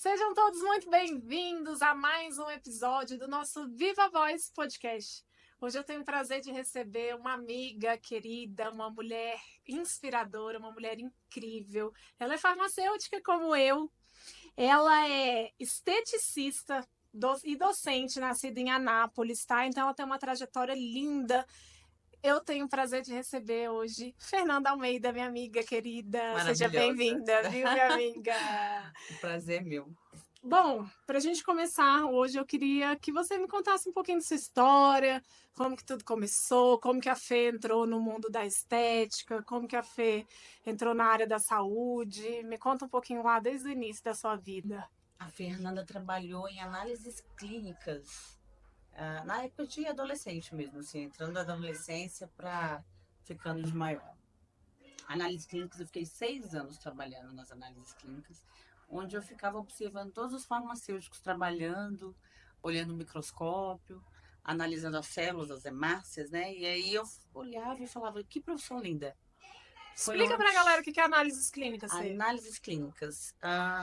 Sejam todos muito bem-vindos a mais um episódio do nosso Viva Voz podcast. Hoje eu tenho o prazer de receber uma amiga querida, uma mulher inspiradora, uma mulher incrível. Ela é farmacêutica como eu. Ela é esteticista e docente, nascida em Anápolis, tá? Então ela tem uma trajetória linda. Eu tenho o prazer de receber hoje Fernanda Almeida, minha amiga querida. Seja Maravilhosa. bem-vinda, viu, minha amiga? O prazer é meu. Bom, para a gente começar hoje, eu queria que você me contasse um pouquinho da sua história, como que tudo começou, como que a Fê entrou no mundo da estética, como que a Fê entrou na área da saúde. Me conta um pouquinho lá desde o início da sua vida. A Fernanda trabalhou em análises clínicas, na época de adolescente mesmo, assim, entrando na adolescência para ficando de maior. Análises clínicas, eu fiquei 6 anos trabalhando nas análises clínicas, onde eu ficava observando todos os farmacêuticos trabalhando, olhando o microscópio, analisando as células, as hemácias, né? E aí eu olhava e falava, que profissão linda. Foi Explica para a onde galera o que é análises clínicas, Fê. Análises clínicas.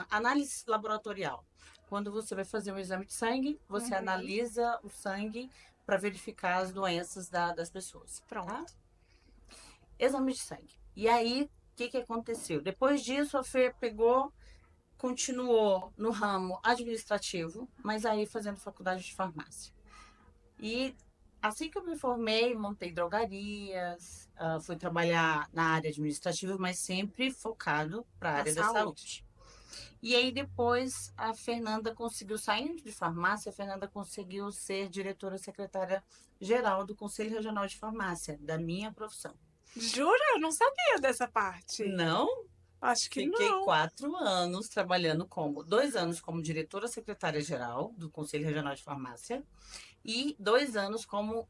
Análise laboratorial. Quando você vai fazer um exame de sangue, você analisa o sangue para verificar as doenças das pessoas. Pronto. Tá? Exame de sangue. E aí, o que aconteceu? Depois disso, a Fê continuou no ramo administrativo, mas aí fazendo faculdade de farmácia. E assim que eu me formei, montei drogarias, fui trabalhar na área administrativa, mas sempre focado para a área da saúde. E aí depois a Fernanda conseguiu, saindo de farmácia, a Fernanda conseguiu ser diretora secretária geral do Conselho Regional de Farmácia, da minha profissão. Jura? Eu não sabia dessa parte. Não? Acho que Fiquei não. 4 anos trabalhando 2 anos como diretora secretária geral do Conselho Regional de Farmácia e 2 anos como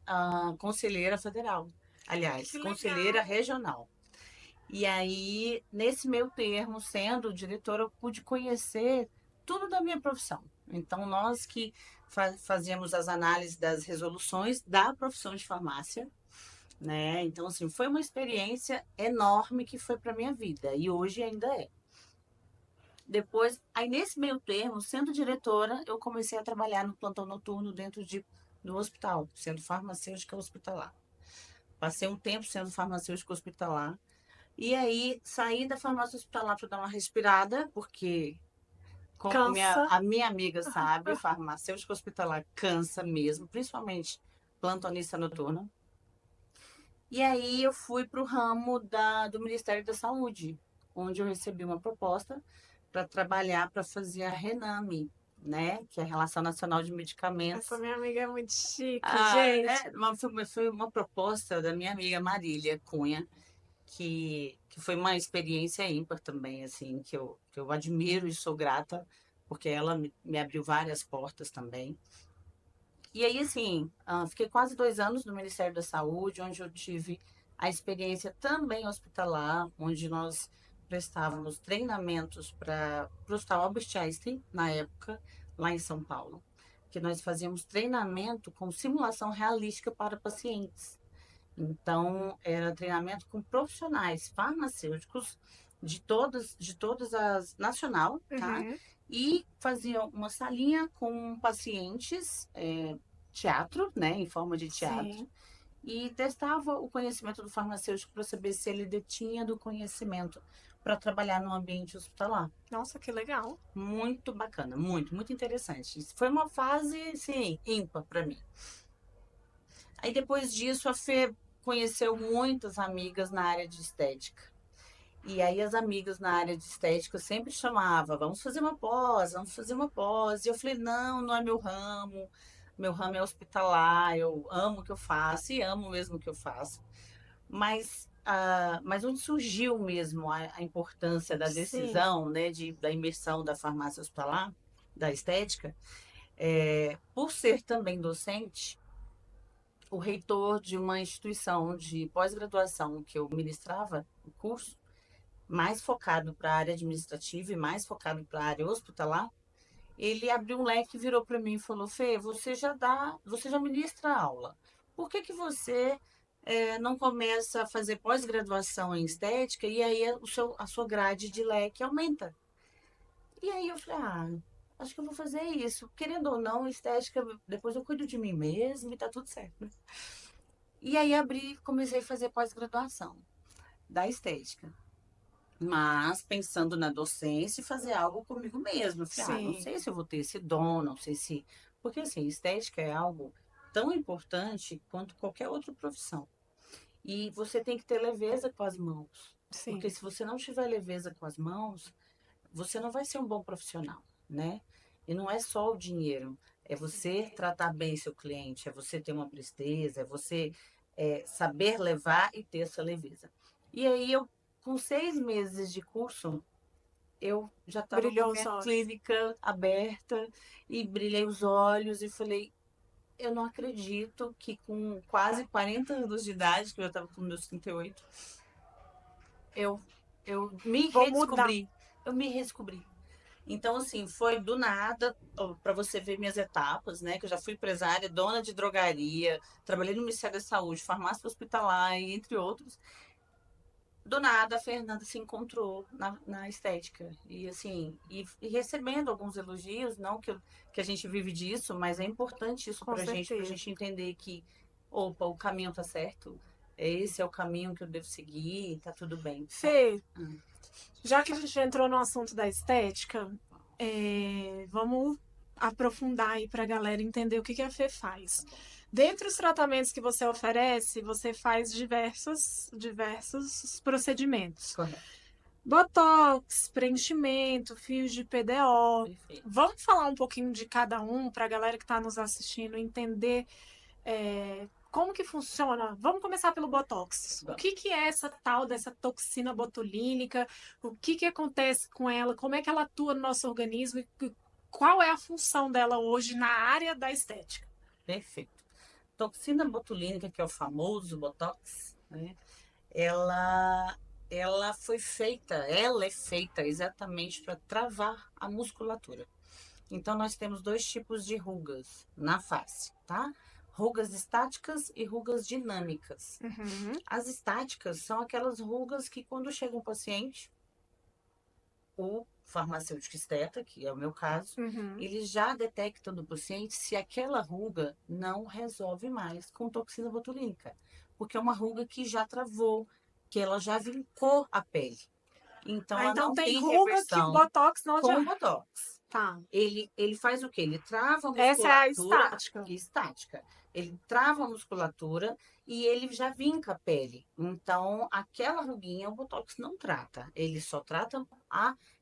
conselheira federal. Aliás, conselheira regional. E aí, nesse meio termo, sendo diretora, eu pude conhecer tudo da minha profissão. Então, nós que fazíamos as análises das resoluções da profissão de farmácia, né? Então, assim, foi uma experiência enorme que foi para minha vida e hoje ainda é. Depois, aí nesse meio termo, sendo diretora, eu comecei a trabalhar no plantão noturno dentro do hospital, sendo farmacêutica hospitalar. Passei um tempo sendo farmacêutica hospitalar. E aí, saí da farmácia hospitalar para dar uma respirada, porque, como Cansa. a minha amiga sabe, farmacêutica hospitalar cansa mesmo, principalmente plantonista noturna. E aí, eu fui para o ramo do Ministério da Saúde, onde eu recebi uma proposta para trabalhar, para fazer a RENAME, né? Que é a Relação Nacional de Medicamentos. Essa minha amiga é muito chique, gente. Foi uma proposta da minha amiga Marília Cunha, que foi uma experiência ímpar também, assim, que eu admiro e sou grata, porque ela me abriu várias portas também. E aí, assim, fiquei quase 2 anos no Ministério da Saúde, onde eu tive a experiência também hospitalar, onde nós prestávamos treinamentos para o Hospital Albert Einstein, na época, lá em São Paulo, que nós fazíamos treinamento com simulação realística para pacientes. Então, era treinamento com profissionais farmacêuticos de todas as nacional, tá? E fazia uma salinha com pacientes, teatro, né, em forma de teatro, Sim. e testava o conhecimento do farmacêutico para saber se ele detinha do conhecimento para trabalhar no ambiente hospitalar. Nossa, que legal. Muito bacana, muito, muito interessante. Foi uma fase, sim, ímpar para mim. Aí depois disso, a Fê conheceu muitas amigas na área de estética. E aí as amigas na área de estética sempre chamavam, vamos fazer uma pós, vamos fazer uma pós. E eu falei, não, não é meu ramo é hospitalar, eu amo o que eu faço e amo mesmo o que eu faço. Mas onde surgiu mesmo a importância da Sim. decisão, né, da imersão da farmácia hospitalar, da estética, por ser também docente, o reitor de uma instituição de pós-graduação que eu ministrava o curso, mais focado para a área administrativa e mais focado para a área hospitalar, ele abriu um leque, virou para mim e falou: Fê, você já ministra aula. Por que você não começa a fazer pós-graduação em estética e aí a sua grade de leque aumenta? E aí eu falei: acho que eu vou fazer isso. Querendo ou não, estética, depois eu cuido de mim mesma e tá tudo certo, né? E aí abri, comecei a fazer pós-graduação da estética. Mas pensando na docência e fazer algo comigo mesma. Eu falei, não Sim, sei se eu vou ter esse dom, não sei se. Porque assim, estética é algo tão importante quanto qualquer outra profissão. E você tem que ter leveza com as mãos. Porque sim. se você não tiver leveza com as mãos, você não vai ser um bom profissional, né? E não é só o dinheiro, é você tratar bem seu cliente, é você ter uma presteza, é você saber levar e ter essa leveza. E aí eu, com 6 meses de curso, eu já estava com Brilhou os minha olhos. clínica aberta e brilhei os olhos e falei, eu não acredito que com quase 40 anos de idade, que eu já estava com meus 38, eu, eu me Vou mudar. redescobri. Eu me redescobri. Então, assim, foi do nada, para você ver minhas etapas, né? Que eu já fui empresária, dona de drogaria, trabalhei no Ministério da Saúde, farmácia hospitalar, e entre outros. Do nada, a Fernanda se encontrou na estética. E, assim, e recebendo alguns elogios, não que a gente vive disso, mas é importante isso Com pra certeza. gente entender que, opa, o caminho tá certo, esse é o caminho que eu devo seguir, tá tudo bem. Fê, Hum, já que a gente entrou no assunto da estética, vamos aprofundar aí para a galera entender o que que a Fê tá faz. bom, Dentre os tratamentos que você oferece, você faz diversos procedimentos. correto, Botox, preenchimento, fios de PDO. perfeito. Vamos falar um pouquinho de cada um para a galera que está nos assistindo entender como que funciona? Vamos começar pelo Botox. O Vamos. que que é essa tal dessa toxina botulínica? O que que acontece com ela? Como é que ela atua no nosso organismo? E qual é a função dela hoje na área da estética? Perfeito. Toxina botulínica, que é o famoso Botox, né? Ela, ela é feita exatamente para travar a musculatura. Então, nós temos dois tipos de rugas na face, tá? Rugas estáticas e rugas dinâmicas. Uhum, As estáticas são aquelas rugas que, quando chega um paciente, o farmacêutico esteta, que é o meu caso, uhum. ele já detecta no paciente se aquela ruga não resolve mais com toxina botulínica, porque é uma ruga que já travou, que ela já vincou a pele. Então, Ah, ela então não tem tem ruga que reversão Botox não com o adianta. Botox. Tá. Ele faz o quê? Ele trava a Essa é a musculatura estática. estática. Ele trava a musculatura e ele já vinca a pele. Então, aquela ruguinha o Botox não trata. Ele só trata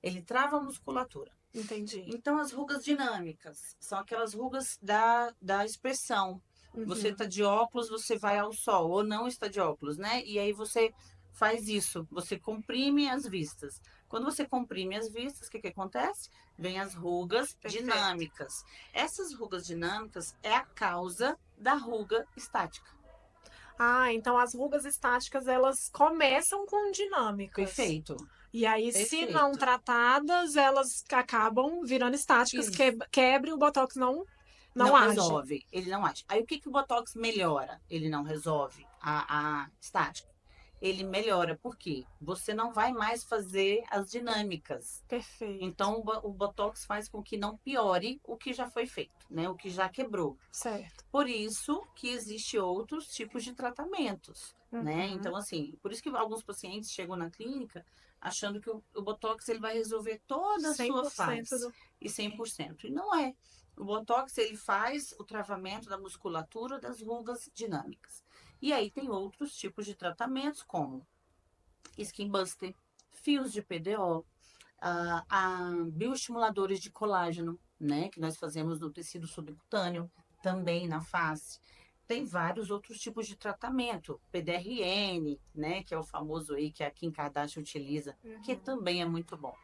ele trava a musculatura. Entendi. Então, as rugas dinâmicas são aquelas rugas da expressão. Você Uhum. está de óculos, você vai ao sol, ou não está de óculos, né? E aí você faz isso, você comprime as vistas. Quando você comprime as vistas, o que que acontece? Vem as rugas Perfeito. dinâmicas. Essas rugas dinâmicas é a causa da ruga estática. Ah, então as rugas estáticas elas começam com dinâmicas. Perfeito, E aí, se não perfeito. tratadas, elas acabam virando estáticas, Isso. quebre e o Botox não Não age. resolve, ele não age. Aí o que que o Botox melhora? Ele não resolve a estática. Ele melhora, por quê? Você não vai mais fazer as dinâmicas. Perfeito. Então, o Botox faz com que não piore o que já foi feito, né? O que já quebrou. Certo. Por isso que existe outros tipos de tratamentos, né? Uhum. Então, assim, por isso que alguns pacientes chegam na clínica achando que o Botox ele vai resolver toda a cem sua por cento face do. e 100%. E não é. O Botox ele faz o travamento da musculatura das rugas dinâmicas. E aí tem outros tipos de tratamentos, como Skin Buster, fios de PDO, bioestimuladores de colágeno, né, que nós fazemos no tecido subcutâneo, também na face. Tem vários outros tipos de tratamento, PDRN, né, que é o famoso aí que a Kim Kardashian utiliza, que Uhum. também é muito bom.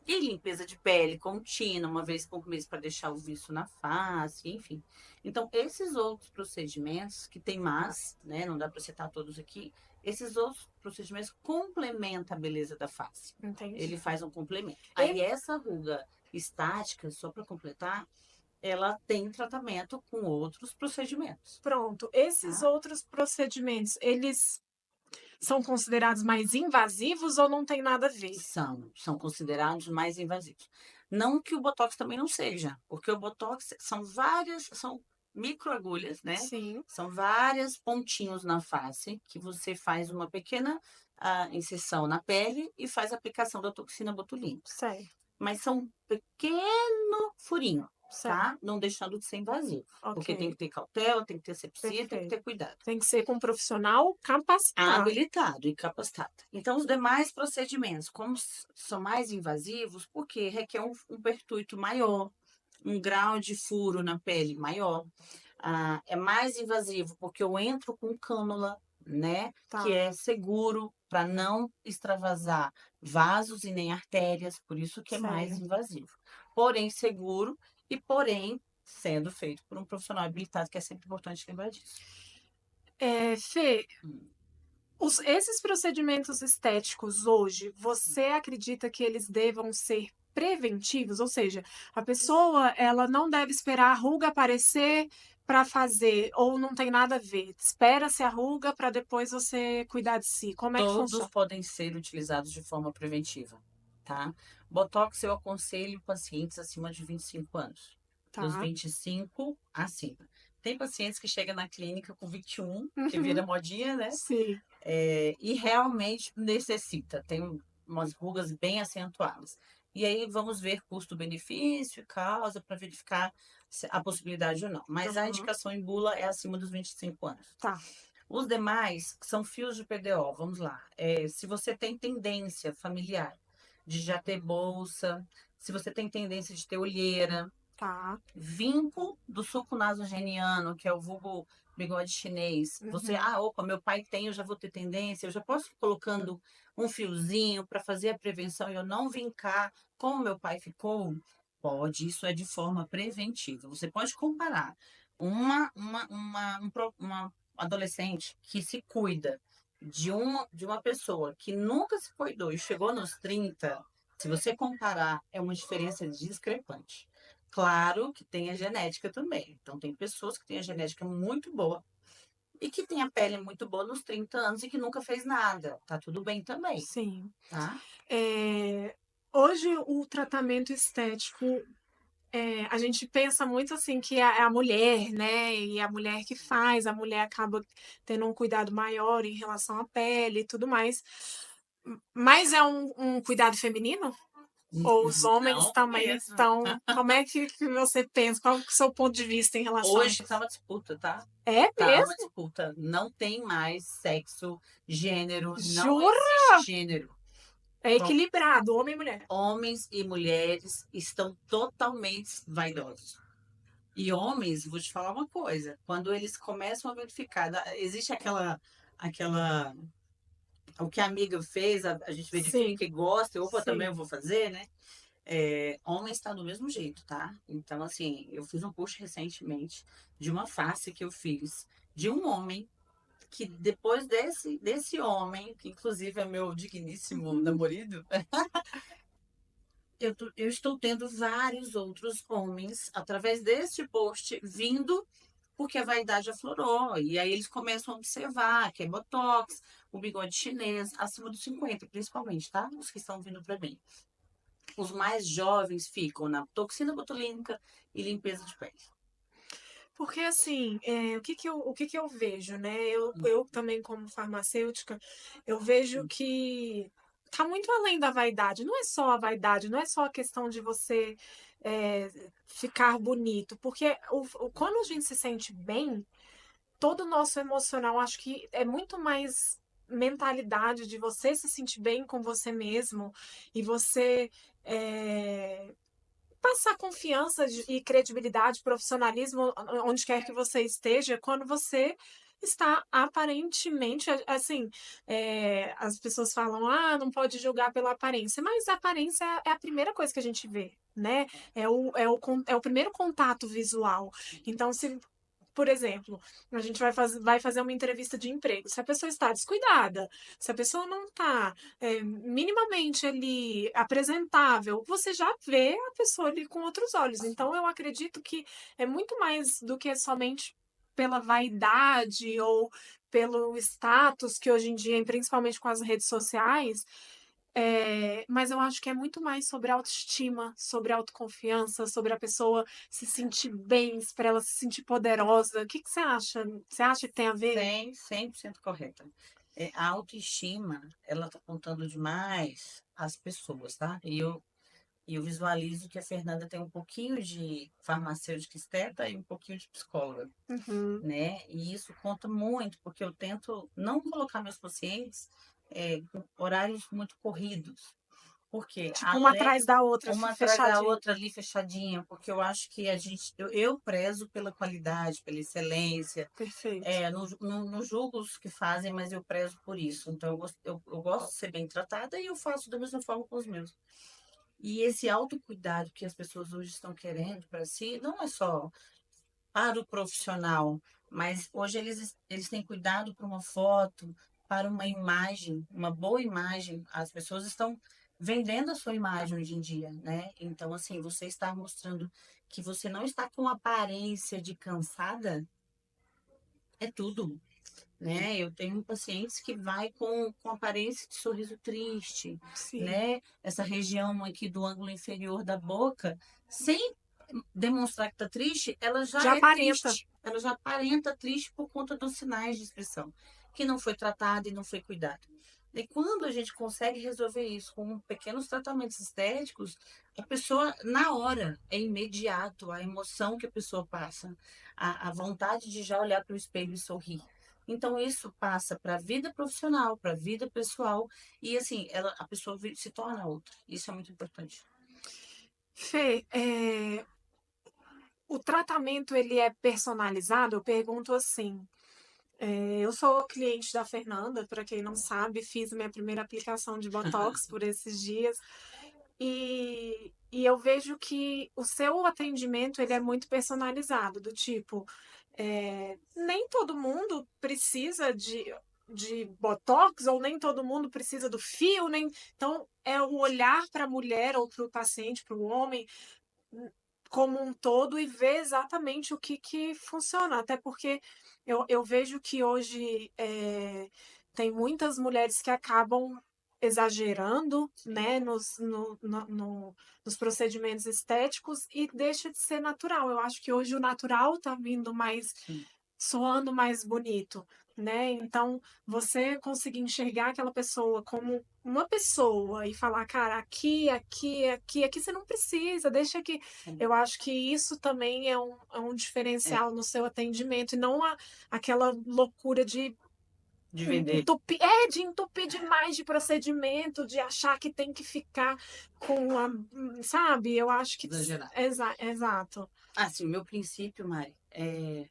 E limpeza de pele contínua, uma vez por mês para deixar o viço na face, enfim. Então, esses outros procedimentos, que tem mais, né? Não dá para citar todos aqui, esses outros procedimentos complementam a beleza da face. Ele Entendi. faz um complemento. E Aí, essa ruga estática, só para completar, ela tem tratamento com outros procedimentos, pronto. Esses tá? outros procedimentos, eles são considerados mais invasivos ou não tem nada a ver? São considerados mais invasivos. Não que o Botox também não seja, porque o Botox são microagulhas, né? Sim, São vários pontinhos na face que você faz uma pequena inserção na pele e faz a aplicação da toxina botulínica. certo, Mas são pequeno furinho, certo. tá? Não deixando de ser invasivo. Porque tem Ok, que ter cautela, tem que ter sepsia, tem que perfeito. ter cuidado. Tem que ser com um profissional capacitado. Habilitado e capacitado. Então, os demais procedimentos, como são mais invasivos, porque requer um pertuito maior, um grau de furo na pele maior. É mais invasivo porque eu entro com cânula, né? Que Tá, é seguro para não extravasar vasos e nem artérias, por isso que é mais certo. invasivo. Porém, seguro e, porém, sendo feito por um profissional habilitado, que é sempre importante lembrar disso. Fê, Hum. esses procedimentos estéticos hoje, você acredita que eles devam ser preventivos? Ou seja, a pessoa ela não deve esperar a ruga aparecer para fazer, ou não tem nada a ver. Espera-se a ruga para depois você cuidar de si. Como é que Todos funciona? podem ser utilizados de forma preventiva, tá? Botox eu aconselho pacientes acima de 25 anos, dos Tá. 25 acima. Tem pacientes que chegam na clínica com 21, que Uhum. vira modinha, né? Sim. E realmente necessita, tem umas rugas bem acentuadas. E aí vamos ver custo-benefício, causa, para verificar a possibilidade ou não. Mas a Aham. indicação em bula é acima dos 25 anos. Tá. Os demais são fios de PDO. Vamos lá. Se você tem tendência familiar de já ter bolsa, se você tem tendência de ter olheira, Tá. vinco do suco nasogeniano, que é o vulgo bigode chinês. Uhum. Opa, meu pai tem, eu já vou ter tendência, eu já posso ir colocando um fiozinho para fazer a prevenção e eu não vincar como meu pai ficou? Pode, isso é de forma preventiva. Você pode comparar uma adolescente que se cuida de uma pessoa que nunca se cuidou e chegou nos 30. Se você comparar, é uma diferença discrepante. Claro que tem a genética também. Então, tem pessoas que têm a genética muito boa e que têm a pele muito boa nos 30 anos e que nunca fez nada. Tá tudo bem também, Sim. tá? É, hoje o tratamento estético a gente pensa muito assim que é a mulher, né? E a mulher que faz, a mulher acaba tendo um cuidado maior em relação à pele e tudo mais. Mas é um cuidado feminino? Ou os homens Não também mesmo. estão. Como é que você pensa? Qual é o seu ponto de vista em relação a Hoje tá isso? uma disputa, tá? É Tá uma mesmo? disputa. Não tem mais sexo, gênero, não Jura? existe gênero. É equilibrado, homem e mulher. Homens e mulheres estão totalmente vaidosos. E homens, vou te falar uma coisa, quando eles começam a verificar, existe aquela, o que a amiga fez, a gente Sim, verifica e gosta, opa, também sim. eu vou fazer, né? Homem está do mesmo jeito, tá? Então, assim, eu fiz um post recentemente de uma face que eu fiz de um homem que depois desse homem, que inclusive é meu digníssimo namorado, eu estou tendo vários outros homens, através deste post, vindo porque a vaidade aflorou. E aí eles começam a observar que é botox, o bigode chinês, acima dos 50, principalmente, tá? Os que estão vindo para mim. Os mais jovens ficam na toxina botulínica e limpeza de pele. Porque assim, o que que eu vejo, né? Eu também, como farmacêutica, eu vejo que tá muito além da vaidade. Não é só a vaidade, não é só a questão de você é, ficar bonito. Porque quando a gente se sente bem, todo o nosso emocional, acho que é muito mais mentalidade de você se sentir bem com você mesmo e você é, passar confiança e credibilidade, profissionalismo onde quer que você esteja, quando você está aparentemente, assim, as pessoas falam, não pode julgar pela aparência, mas a aparência é a primeira coisa que a gente vê, né? É o primeiro contato visual. Então, se por exemplo, a gente vai fazer uma entrevista de emprego. Se a pessoa está descuidada, se a pessoa não está minimamente ali apresentável, você já vê a pessoa ali com outros olhos. Então, eu acredito que é muito mais do que somente pela vaidade ou pelo status que hoje em dia, principalmente com as redes sociais, Mas eu acho que é muito mais sobre autoestima, sobre autoconfiança, sobre a pessoa se sentir bem, para ela se sentir poderosa. O que que você acha? Você acha que tem a ver? 100% correta. A autoestima, ela tá contando demais as pessoas, tá? E eu visualizo que a Fernanda tem um pouquinho de farmacêutica esteta e um pouquinho de psicóloga, Uhum. né? E isso conta muito, porque eu tento não colocar meus pacientes com horários muito corridos. Porque Tipo, uma além atrás da outra, uma atrás da fechadinha. outra ali fechadinha, porque eu acho que eu prezo pela qualidade, pela excelência, Perfeito. não julgo os que fazem, mas eu prezo por isso. Então, eu gosto de ser bem tratada e eu faço da mesma forma com os meus. E esse autocuidado que as pessoas hoje estão querendo para si, não é só para o profissional, mas hoje eles têm cuidado para uma foto, para uma imagem, uma boa imagem. As pessoas estão vendendo a sua imagem hoje em dia, né? Então, assim, você está mostrando que você não está com aparência de cansada, é tudo, né? Eu tenho pacientes que vai com aparência de sorriso triste, Sim. né? Essa região aqui do ângulo inferior da boca, sem demonstrar que está triste, ela já Já é aparenta. triste. Ela já aparenta triste por conta dos sinais de expressão, que não foi tratada e não foi cuidado. E quando a gente consegue resolver isso com pequenos tratamentos estéticos, a pessoa, na hora, é imediato, a emoção que a pessoa passa, a vontade de já olhar para o espelho e sorrir. Então, isso passa para a vida profissional, para a vida pessoal, e assim, a pessoa se torna outra. Isso é muito importante. Fê, o tratamento ele é personalizado? Eu pergunto assim. Eu sou cliente da Fernanda, para quem não sabe, fiz minha primeira aplicação de Botox por esses dias. E eu vejo que o seu atendimento ele é muito personalizado, do tipo, nem todo mundo precisa de Botox, ou nem todo mundo precisa do fio, nem. Então, é o olhar para a mulher ou para o paciente, para o homem, como um todo e ver exatamente o que, que funciona. Até porque eu vejo que hoje tem muitas mulheres que acabam exagerando, né, nos procedimentos estéticos e deixa de ser natural. Eu acho que hoje o natural está vindo mais Sim. soando mais bonito, né? Então, você conseguir enxergar aquela pessoa como uma pessoa e falar, cara, aqui você não precisa, deixa aqui. Sim. Eu acho que isso também é um É, diferencial no seu atendimento, e não aquela loucura de de vender. de entupir demais de procedimento, de achar que tem que ficar com a, sabe? Eu acho que Exagerar. exato. Assim, meu princípio, Mari,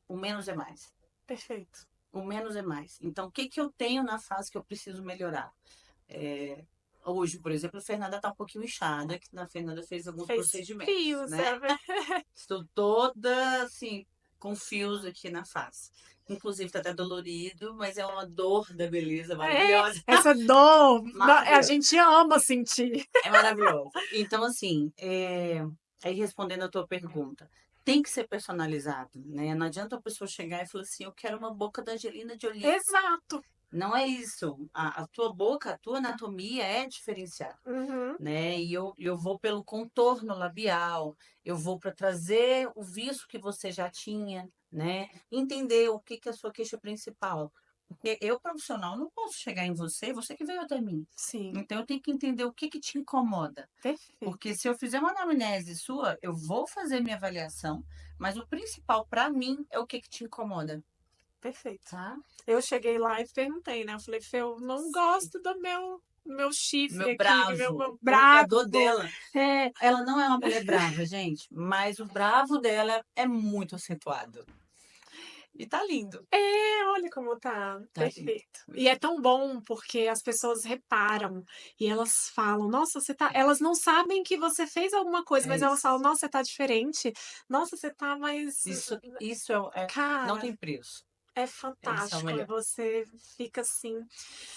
o menos é mais. Perfeito. O menos é mais. Então, o que que eu tenho na fase que eu preciso melhorar? É, hoje, por exemplo, a Fernanda está um pouquinho inchada, que a Fernanda fez alguns Fez procedimentos, fios, né? sabe? Estou toda, assim, com fios aqui na face. Inclusive, tá até dolorido, mas é uma dor da beleza maravilhosa. Essa dor, a Maravilhosa. gente ama sentir. É maravilhosa. Então, assim, aí respondendo a tua pergunta, tem que ser personalizado, né? Não adianta a pessoa chegar e falar assim, eu quero uma boca da Angelina Jolie. Exato. Não é isso. A tua boca, a tua anatomia é diferenciada, Uhum. né? E eu vou pelo contorno labial, eu vou para trazer o viço que você já tinha, né? Entender o que que é a sua queixa principal. Porque eu, profissional, não posso chegar em você, você que veio até mim. Sim, Então eu tenho que entender o que que te incomoda. perfeito, Porque se eu fizer uma anamnese sua, eu vou fazer minha avaliação, mas o principal para mim é o que que te incomoda, perfeito. tá? Eu cheguei lá e perguntei, né? Eu falei, Fê, eu não gosto do meu chifre Meu aqui, meu bravo, a bravo. dor dela. É, Ela não é uma mulher brava, gente, mas o bravo dela é muito acentuado. E tá lindo. olha como tá. Tá lindo. Perfeito. E é tão bom porque as pessoas reparam e elas falam, nossa, você tá. Elas não sabem que você fez alguma coisa, É mas elas falam, isso. nossa, você tá diferente. Nossa, você tá mais. Isso não Cara, tem preço. é Eles são fantástico. E melhor. você fica assim.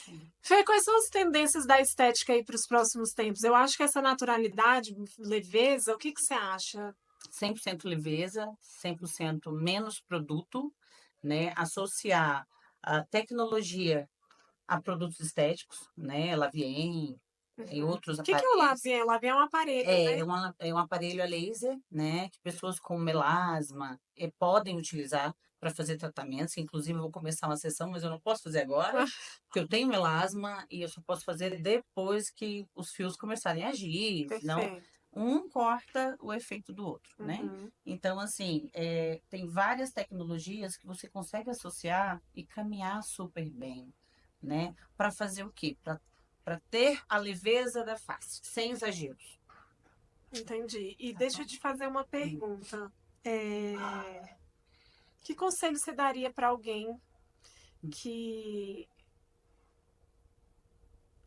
Sim. Fê, quais são as tendências da estética aí para os próximos tempos? Eu acho que essa naturalidade, leveza, o que que você acha? 100% leveza, 100% menos produto, né? Associar a tecnologia a produtos estéticos, né? La Vie, Tem outros O que é o aparelhos. Lavien? O Lavien é um aparelho, né? É um aparelho a laser, né? Que pessoas com melasma podem utilizar para fazer tratamentos. Inclusive, eu vou começar uma sessão, mas eu não posso fazer agora, porque eu tenho melasma e eu só posso fazer depois que os fios começarem a agir. Senão, Perfeito. um corta o efeito do outro, né? Uhum. Então, assim, tem várias tecnologias que você consegue associar e caminhar super bem, né? Para fazer o quê? Para ter a leveza da face, sem exageros. Entendi. E Tá deixa eu bom? te fazer uma pergunta. Que conselho você daria para alguém que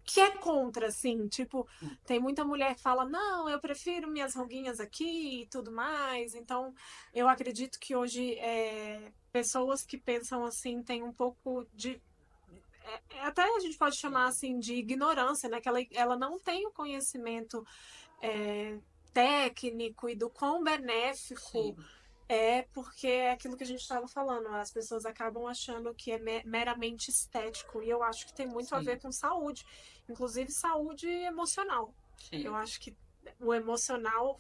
que é contra, assim, tipo, tem muita mulher que fala, não, eu prefiro minhas ruguinhas aqui e tudo mais. Então, eu acredito que hoje pessoas que pensam assim têm um pouco de. Até a gente pode chamar assim de ignorância, né? Que ela não tem o conhecimento é, técnico e do quão benéfico Sim, porque é aquilo que a gente estava falando, as pessoas acabam achando que é meramente estético, e eu acho que tem muito a ver sim, com saúde, inclusive saúde emocional. Eu sim, acho que o emocional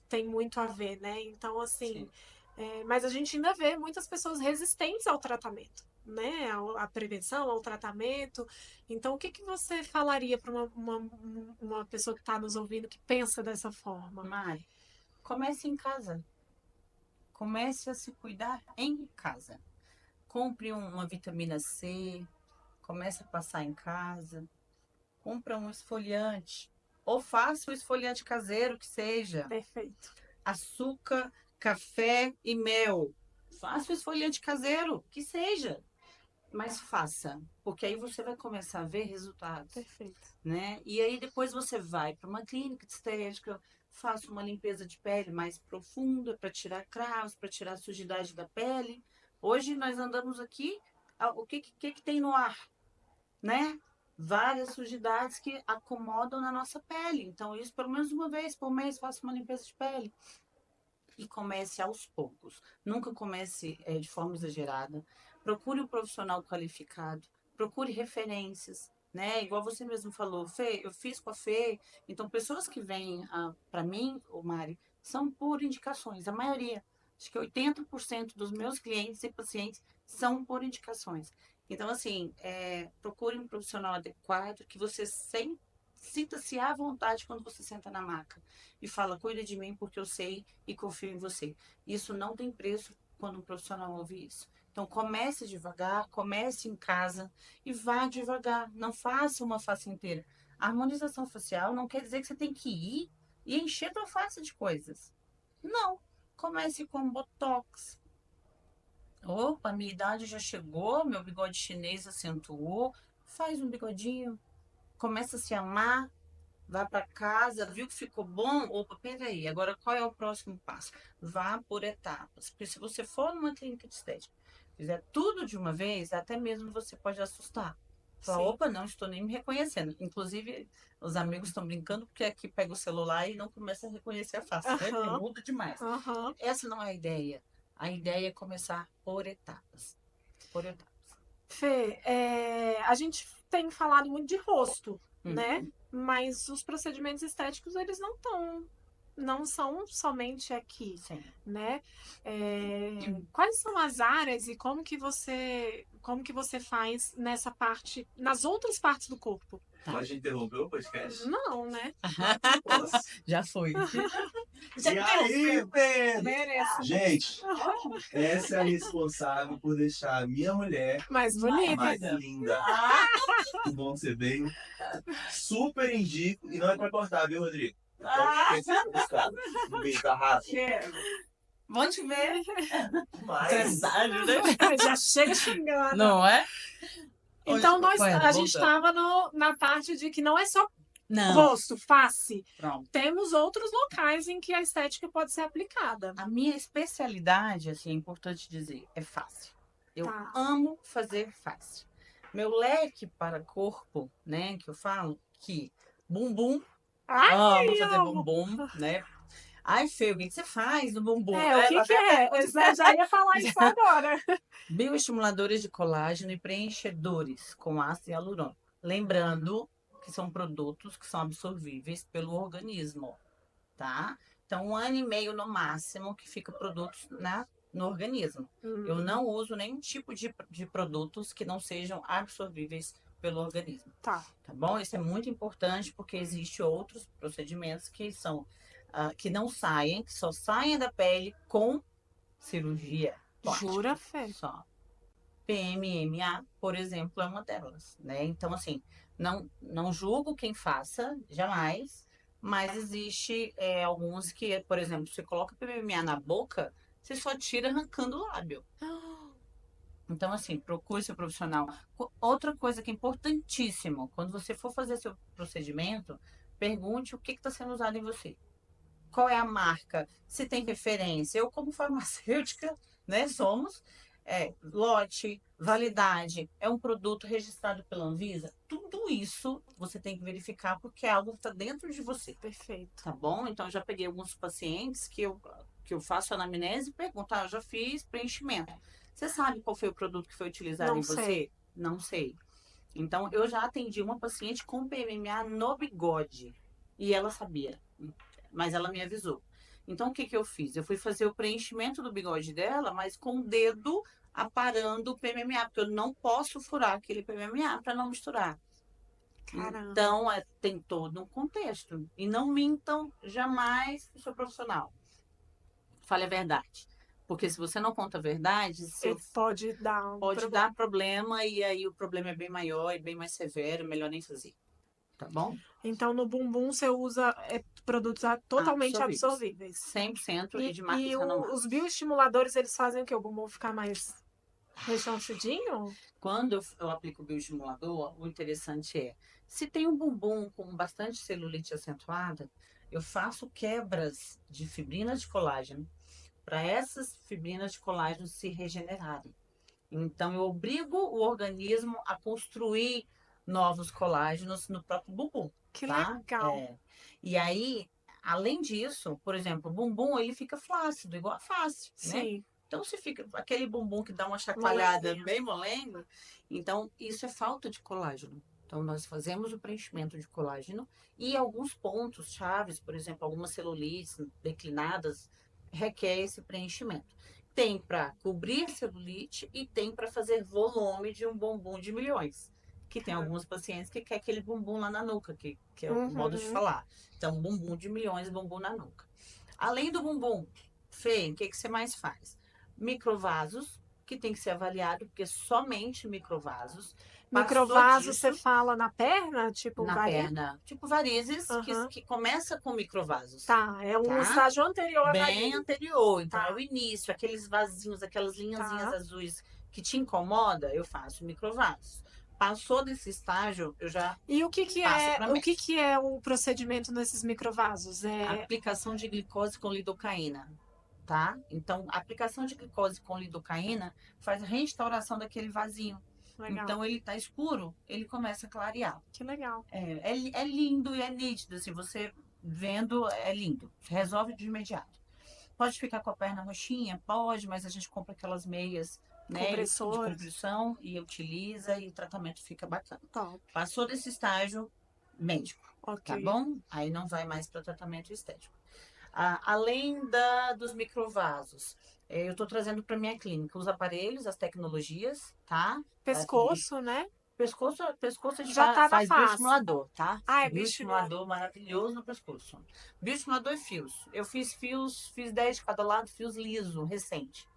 tem muito a ver, né? Então, assim, sim. mas a gente ainda vê muitas pessoas resistentes ao tratamento, né? À prevenção, ao tratamento. Então, o que, que você falaria para uma pessoa que está nos ouvindo que pensa dessa forma? Mari, comece em casa. Comece a se cuidar em casa. Compre uma vitamina C, comece a passar em casa. Compre um esfoliante. Ou faça o esfoliante caseiro que seja. Perfeito. Açúcar, café e mel. Faça o esfoliante caseiro que seja. Mas faça, porque aí você vai começar a ver resultados, Perfeito. né? E aí depois você vai para uma clínica de estética, faça uma limpeza de pele mais profunda para tirar cravos, para tirar a sujidade da pele. Hoje nós andamos aqui, o que tem no ar, né? Várias sujidades que acomodam na nossa pele. Então, isso pelo menos uma vez por mês, faça uma limpeza de pele. E comece aos poucos. Nunca comece de forma exagerada. Procure um profissional qualificado. Procure referências, né? Igual você mesmo falou, Fê, eu fiz com a Fê. Então, pessoas que vêm para mim, o Mari, são por indicações. A maioria, acho que 80% dos meus clientes e pacientes são por indicações. Então, assim, procure um profissional adequado, que você sinta-se à vontade quando você senta na maca e fala, cuida de mim porque eu sei e confio em você. Isso não tem preço quando um profissional ouve isso. Então comece devagar, comece em casa e vá devagar. Não faça uma face inteira. A harmonização facial não quer dizer que você tem que ir e encher tua face de coisas. Não. Comece com botox. Opa, minha idade já chegou, meu bigode chinês acentuou. Faz um bigodinho. Começa a se amar, vá para casa, viu que ficou bom? Opa, peraí, agora qual é o próximo passo? Vá por etapas. Porque se você for numa clínica de estética, fizer tudo de uma vez, até mesmo você pode assustar. Falar, Sim. opa, não estou nem me reconhecendo. Inclusive, os amigos estão brincando porque aqui pega o celular e não começa a reconhecer a face, né? Porque Aham. muda demais. Aham. Essa não é a ideia. A ideia é começar por etapas. Por etapas. Fê, a gente tem falado muito de rosto, né? Uhum. Mas os procedimentos estéticos, eles não são somente aqui, Sim. né? Quais são as áreas e como que você faz nessa parte, nas outras partes do corpo? Tá. Pode interromper o podcast? Não, né? Posso. Já foi. E aí, Pedro? Merece. Gente, essa é a responsável por deixar a minha mulher Mais bonita. mais linda. Que bom que você veio. Super indico. E não é pra cortar, viu, Rodrigo? Um beijo da raça. Vão te ver. Demais. Verdade, né? Já chega xingando. Não é? Então, a gente Voltando. estava na parte de que não é só Não. rosto, face. Pronto. Temos outros locais em que a estética pode ser aplicada. A minha especialidade, assim, é importante dizer, é face. Eu Tá. amo fazer face. Meu leque para corpo, né, que eu falo, que bumbum, Ai, amo fazer amo. bumbum, né? Ai, Fê, o que você faz no bumbum? O que é? Eu já ia falar isso agora. Bioestimuladores de colágeno e preenchedores com ácido hialurônico. Lembrando que que são produtos que são absorvíveis pelo organismo, tá? Então, 1 ano e meio no máximo que fica produtos no organismo. Eu não uso nenhum tipo de produtos que não sejam absorvíveis pelo organismo. Tá. Tá bom? Isso é muito importante porque existem outros procedimentos que são que não saem, que só saem da pele com cirurgia plástica. Jura, Fê? Só. PMMA, por exemplo, é uma delas, né? Então, assim, não julgo quem faça, jamais, mas existe alguns que, por exemplo, você coloca PMMA na boca, você só tira arrancando o lábio. Então, assim, procure seu profissional. Outra coisa que é importantíssimo, quando você for fazer seu procedimento, pergunte o que está sendo usado em você. Qual é a marca? Se tem referência. Eu, como farmacêutica, né, somos lote, validade, é um produto registrado pela Anvisa. Tudo isso você tem que verificar porque é algo que está dentro de você. Perfeito. Tá bom? Então, eu já peguei alguns pacientes que eu faço anamnese e pergunto, eu já fiz preenchimento. Você sabe qual foi o produto que foi utilizado Não em você? sei. Não sei. Então, eu já atendi uma paciente com PMMA no bigode. E ela sabia, mas ela me avisou. Então, o que eu fiz? Eu fui fazer o preenchimento do bigode dela, mas com o dedo aparando o PMMA, porque eu não posso furar aquele PMMA para não misturar. Caramba. Então, tem todo um contexto. E não mintam jamais pro seu profissional. Fale a verdade. Porque se você não conta a verdade, Pode dar dar problema e aí o problema é bem maior e bem mais severo, melhor nem fazer. Tá bom? Então, no bumbum você usa produtos totalmente absorvíveis. 100% e de marcas E renomadas. os bioestimuladores, eles fazem o quê? O bumbum ficar mais rechonchudinho? Quando eu aplico o bioestimulador, o interessante se tem um bumbum com bastante celulite acentuada, eu faço quebras de fibrinas de colágeno para essas fibrinas de colágeno se regenerarem. Então, eu obrigo o organismo a construir novos colágenos no próprio bumbum. Que tá? legal. E aí, além disso, por exemplo, o bumbum ele fica flácido, igual a face, né? Sim. Então, se fica aquele bumbum que dá uma chacoalhada bem molenga, então isso é falta de colágeno. Então, nós fazemos o preenchimento de colágeno e alguns pontos chaves, por exemplo, algumas celulites declinadas, requer esse preenchimento. Tem para cobrir a celulite e tem para fazer volume de um bumbum de milhões. Que tem alguns pacientes que quer aquele bumbum lá na nuca, que é o modo de falar. Então, bumbum de milhões, bumbum na nuca. Além do bumbum, Fê, o que você mais faz? Microvasos, que tem que ser avaliado, porque somente microvasos. Microvaso você fala na perna? Tipo na perna. Tipo varizes, que começa com microvasos. Tá, é um estágio anterior à Bem varize. anterior. Então, é o início. Aqueles vasinhos, aquelas linhazinhas azuis que te incomoda, eu faço microvasos. Passou desse estágio, eu já E o que é o procedimento nesses microvasos? Aplicação de glicose com lidocaína, tá? Então, a aplicação de glicose com lidocaína faz a restauração daquele vasinho. Legal. Então, ele tá escuro, ele começa a clarear. Que legal. É lindo e é nítido, assim, você vendo, é lindo. Resolve de imediato. Pode ficar com a perna roxinha? Pode, mas a gente compra aquelas meias, né, de compressão e utiliza e o tratamento fica bacana. Top. Passou desse estágio, médico, okay. Tá bom? Aí não vai mais para tratamento estético. Além dos microvasos, eu estou trazendo para minha clínica os aparelhos, as tecnologias, tá? Pescoço, né? Pescoço a gente já faz bioestimulador, tá? É bioestimulador maravilhoso no pescoço. Bioestimulador e fios. Eu fiz fios, fiz 10 de cada lado, fios liso, recente.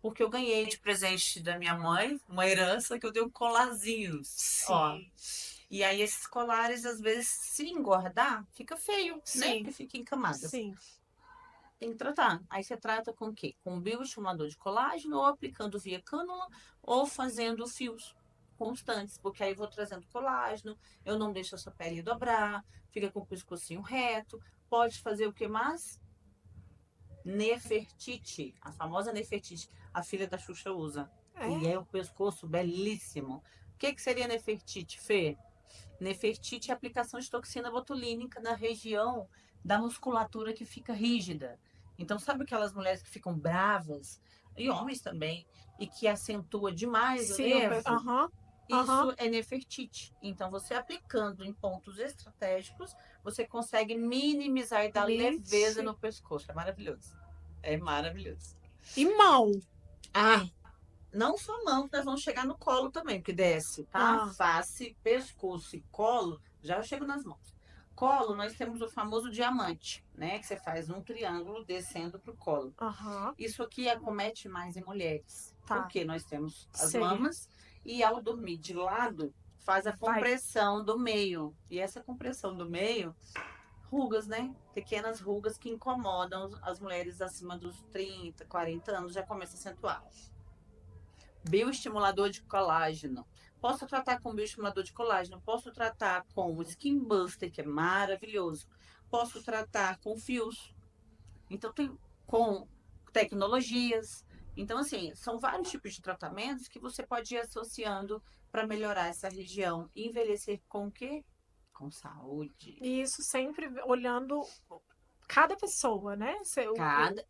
Porque eu ganhei de presente da minha mãe, uma herança que eu dei colarzinhos. Sim. Ó. E aí esses colares, às vezes, se engordar, fica feio, né? Porque fica encamado. Sim. Tem que tratar. Aí você trata com o quê? Com bioestimulador de colágeno, ou aplicando via cânula, ou fazendo fios constantes, porque aí eu vou trazendo colágeno, eu não deixo a sua pele dobrar, fica com o pescocinho reto. Pode fazer o que mais? Nefertiti, a famosa Nefertiti, a filha da Xuxa usa. E é o pescoço belíssimo. O que seria Nefertiti, Fê? Nefertiti é a aplicação de toxina botulínica na região da musculatura que fica rígida. Então, sabe aquelas mulheres que ficam bravas, e homens também, e que acentua demais o nervo? Aham. Isso é Nefertiti. Então, você aplicando em pontos estratégicos, você consegue minimizar e dar leveza Mente. no pescoço. É maravilhoso. É maravilhoso. E mão. Ah, não só mão, nós vamos chegar no colo também, que desce, tá? Ah, Face, pescoço e colo, já eu chego nas mãos. Colo, nós temos o famoso diamante, né? Que você faz um triângulo descendo pro colo. aham. Isso aqui acomete mais em mulheres, Tá. porque nós temos as Sei. mamas e ao dormir de lado, faz a Vai. compressão do meio. E essa compressão do meio, rugas, né? Pequenas rugas que incomodam as mulheres acima dos 30, 40 anos, já começa a acentuar. Bioestimulador de colágeno. Posso tratar com bioestimulador de colágeno, posso tratar com o Skin Buster, que é maravilhoso. Posso tratar com fios. Então, tem com tecnologias. Então, assim, são vários tipos de tratamentos que você pode ir associando para melhorar essa região. E envelhecer com o quê? Com saúde. E isso sempre olhando cada pessoa, né?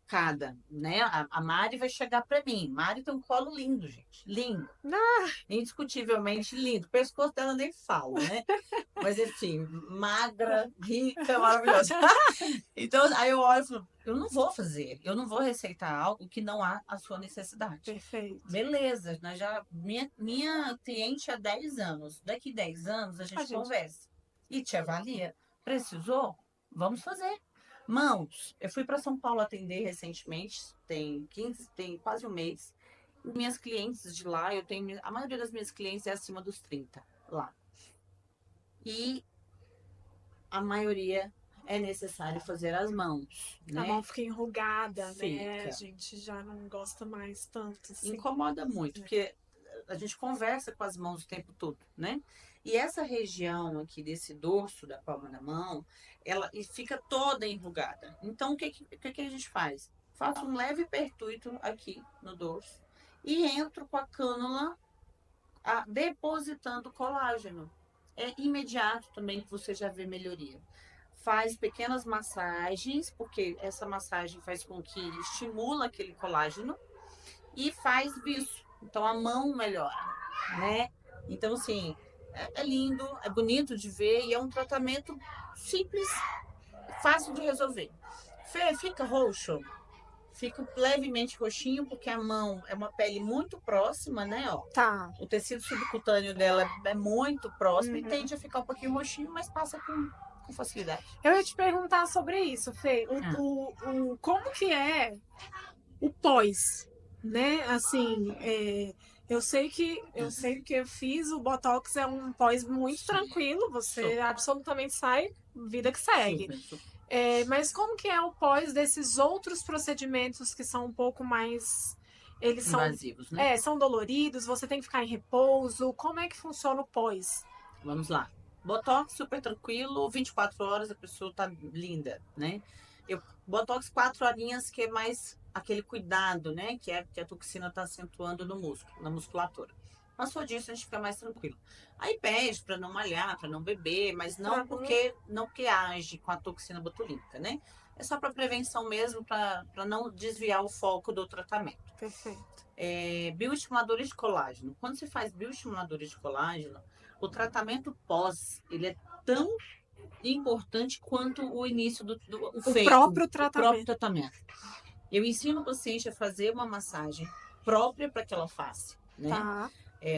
Cada, né? A Mari vai chegar para mim. Mari tem um colo lindo, gente. Lindo. Ah, Indiscutivelmente lindo. O pescoço dela nem fala, né? Mas, enfim, magra, rica, maravilhosa. Então, aí eu olho e falo, eu não vou fazer, eu não vou receitar algo que não há a sua necessidade. perfeito. Beleza, nós já, minha cliente há 10 anos. Daqui 10 anos a gente conversa e te avalia. Precisou? Vamos fazer. Mãos, eu fui para São Paulo atender recentemente, tem quase um mês. Minhas clientes de lá, a maioria das minhas clientes é acima dos 30 lá. E a maioria é necessário fazer as mãos, A né? mão fica enrugada, né? A Fica. gente já não gosta mais tanto, assim. Incomoda muito, porque a gente conversa com as mãos o tempo todo, né? E essa região aqui desse dorso da palma da mão, ela fica toda enrugada. Então, o que a gente faz? Faço um leve pertuito aqui no dorso e entro com a cânula depositando colágeno. É imediato também que você já vê melhoria. Faz pequenas massagens, porque essa massagem faz com que estimula aquele colágeno e faz isso. Então a mão melhora, né? Então, assim, é lindo, é bonito de ver e é um tratamento simples, fácil de resolver. Fê, fica roxo? Fica levemente roxinho, porque a mão é uma pele muito próxima, né? Ó. Tá. O tecido subcutâneo dela é muito próximo e Uhum. tende a ficar um pouquinho roxinho, mas passa com facilidade. Eu ia te perguntar sobre isso, Fê. Como que é o pós, né? Assim, eu sei que eu fiz o Botox, é um pós muito tranquilo, você Super. absolutamente sai, vida que segue. Super, super. Mas como que é o pós desses outros procedimentos que são um pouco mais... Eles são, Invasivos, né? são doloridos, você tem que ficar em repouso. Como é que funciona o pós? Vamos lá. Botox super tranquilo, 24 horas a pessoa tá linda, né? Botox 4 horinhas, que é mais aquele cuidado, né? Que a toxina tá acentuando no músculo, na musculatura. Passou disso, a gente fica mais tranquilo. Aí pede para não malhar, para não beber, mas não Uhum. porque age com a toxina botulínica, né? É só para prevenção mesmo, para não desviar o foco do tratamento. Perfeito. Bioestimuladores de colágeno. Quando você faz bioestimuladores de colágeno, o tratamento pós, ele é tão importante quanto o início O feito, próprio o próprio tratamento. tratamento. Eu ensino o paciente a fazer uma massagem própria para aquela face, né? Tá.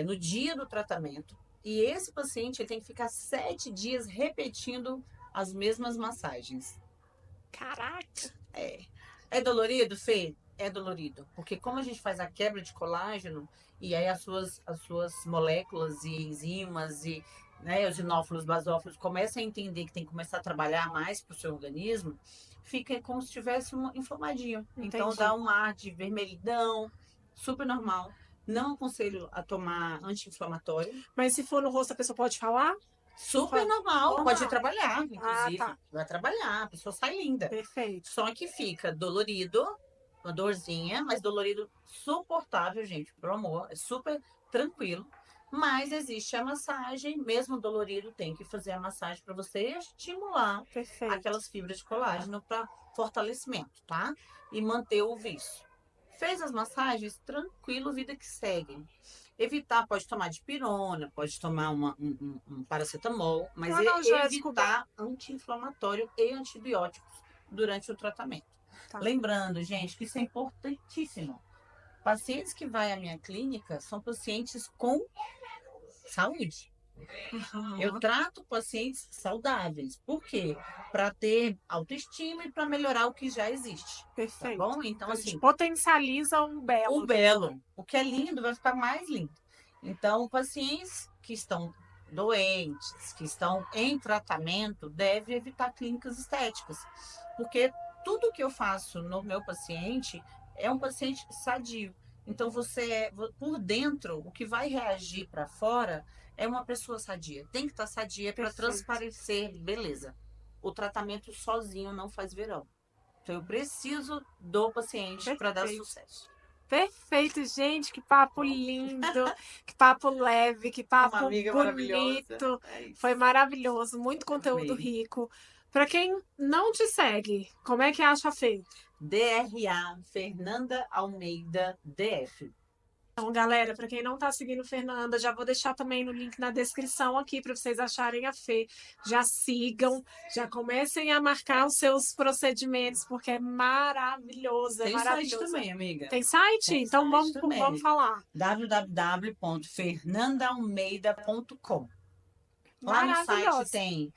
No dia do tratamento. E esse paciente ele tem que ficar 7 dias repetindo as mesmas massagens. Caraca. É dolorido, Fê? É dolorido. Porque como a gente faz a quebra de colágeno, e aí as suas moléculas e enzimas e os eosinofilos, basófilos começam a entender que tem que começar a trabalhar mais para o seu organismo, fica como se tivesse inflamadinho. Então Entendi. dá um ar de vermelhidão, super normal. Não aconselho a tomar anti-inflamatório. Mas se for no rosto, a pessoa pode falar? Super normal, pode ir trabalhar, inclusive. tá. Vai trabalhar, a pessoa sai linda. Perfeito. Só que fica dolorido, uma dorzinha, mas dolorido suportável, gente, pelo amor, é super tranquilo. Mas existe a massagem, mesmo dolorido, tem que fazer a massagem para você estimular Perfeito. aquelas fibras de colágeno para fortalecimento, tá? E manter o vício. Fez as massagens, tranquilo, vida que segue. Evitar, pode tomar dipirona, pode tomar um paracetamol, mas Analgésico. evitar anti-inflamatório e antibióticos durante o tratamento. Tá. Lembrando, gente, que isso é importantíssimo. Pacientes que vão à minha clínica são pacientes com saúde. Eu trato pacientes saudáveis. Por quê? Para ter autoestima e para melhorar o que já existe. Tá Perfeito. bom? Então, A gente assim, potencializa o belo. o belo, o que é lindo, vai ficar mais lindo. Então, pacientes que estão doentes, que estão em tratamento, devem evitar clínicas estéticas. Porque tudo que eu faço no meu paciente é um paciente sadio. Então, por dentro, o que vai reagir para fora é uma pessoa sadia. Tem que estar sadia para Perfeito. transparecer beleza. O tratamento sozinho não faz verão. Então, eu preciso do paciente para dar Perfeito. sucesso. Perfeito, gente. Que papo lindo, que papo leve, que papo Uma amiga bonito. maravilhosa. É isso. Foi maravilhoso, muito conteúdo Amei. rico. Para quem não te segue, como é que acha a Fê? DRA Fernanda Almeida DF. Então, galera, para quem não tá seguindo Fernanda, já vou deixar também no link na descrição aqui para vocês acharem a Fê. Já sigam, já comecem a marcar os seus procedimentos, porque é maravilhoso, é Tem maravilhoso. site também, amiga. Tem site? Tem Então site também. vamos falar. www.fernandaalmeida.com. Lá no site Maravilhoso. tem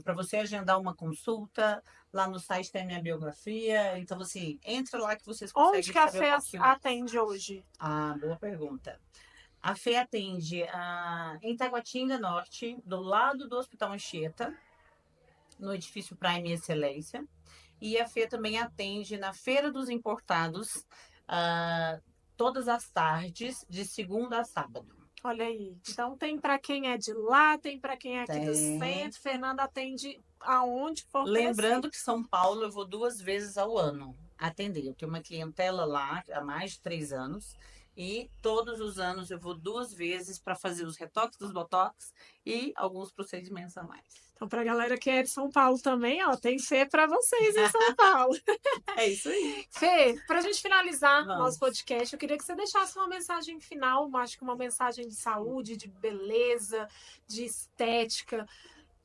para você agendar uma consulta. Lá no site tem minha biografia. Então, assim, entra lá que vocês conseguem Onde que a saber Fê um pouquinho mais. atende hoje? Ah, boa pergunta. A Fê atende em Taguatinga Norte, do lado do Hospital Anchieta, no edifício Prime Excelência. E a Fê também atende na Feira dos Importados, todas as tardes, de segunda a sábado. Olha aí. Então tem para quem é de lá, tem para quem é aqui do Tem. centro. Fernanda atende aonde for Lembrando que São Paulo eu vou 2 vezes ao ano atender. Eu tenho uma clientela lá há mais de 3 anos. E todos os anos eu vou 2 vezes para fazer os retoques dos botox e alguns procedimentos a mais. Então, para a galera que é de São Paulo também, ó, tem Fê para vocês em São Paulo. É isso aí. Fê, para a gente finalizar Vamos. nosso podcast, eu queria que você deixasse uma mensagem final, acho que uma mensagem de saúde, de beleza, de estética.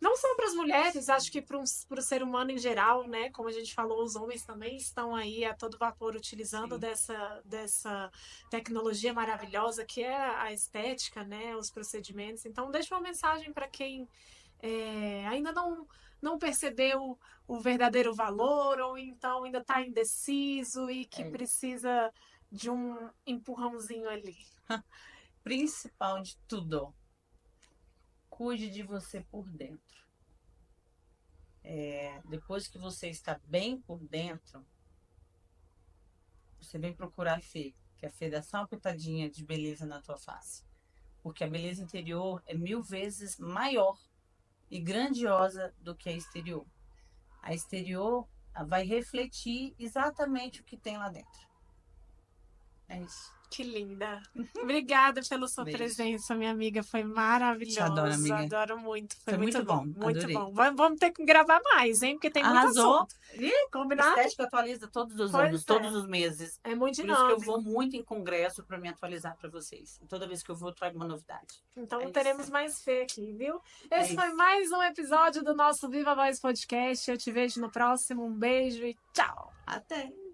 Não só para as mulheres, acho que para o ser humano em geral, né? Como a gente falou, os homens também estão aí a todo vapor utilizando dessa tecnologia maravilhosa que é a estética, né? Os procedimentos. Então, deixa uma mensagem para quem ainda não percebeu o verdadeiro valor ou então ainda está indeciso e que precisa de um empurrãozinho ali. Principal de tudo, cuide de você por dentro. Depois que você está bem por dentro, você vem procurar a Fê, que a Fê dá só uma pitadinha de beleza na tua face. Porque a beleza interior é 1000 vezes maior e grandiosa do que a exterior. A exterior vai refletir exatamente o que tem lá dentro. É isso. Que linda. Obrigada pela sua Beijo. presença, minha amiga. Foi maravilhosa. Te adoro, amiga. Adoro muito. Foi muito bom. Muito Adorei. bom. Vamos ter que gravar mais, hein? Porque tem muito Arrasou. assunto. Combinado? Estética atualiza todos os Pois anos, é. todos os meses. É muito Por isso que eu dinâmico. vou muito em congresso para me atualizar para vocês. E toda vez que eu vou, eu trago uma novidade. Então É teremos isso. mais Fê aqui, viu? É Esse foi isso. mais um episódio do nosso Viva Voz Podcast. Eu te vejo no próximo. Um beijo e tchau! Até!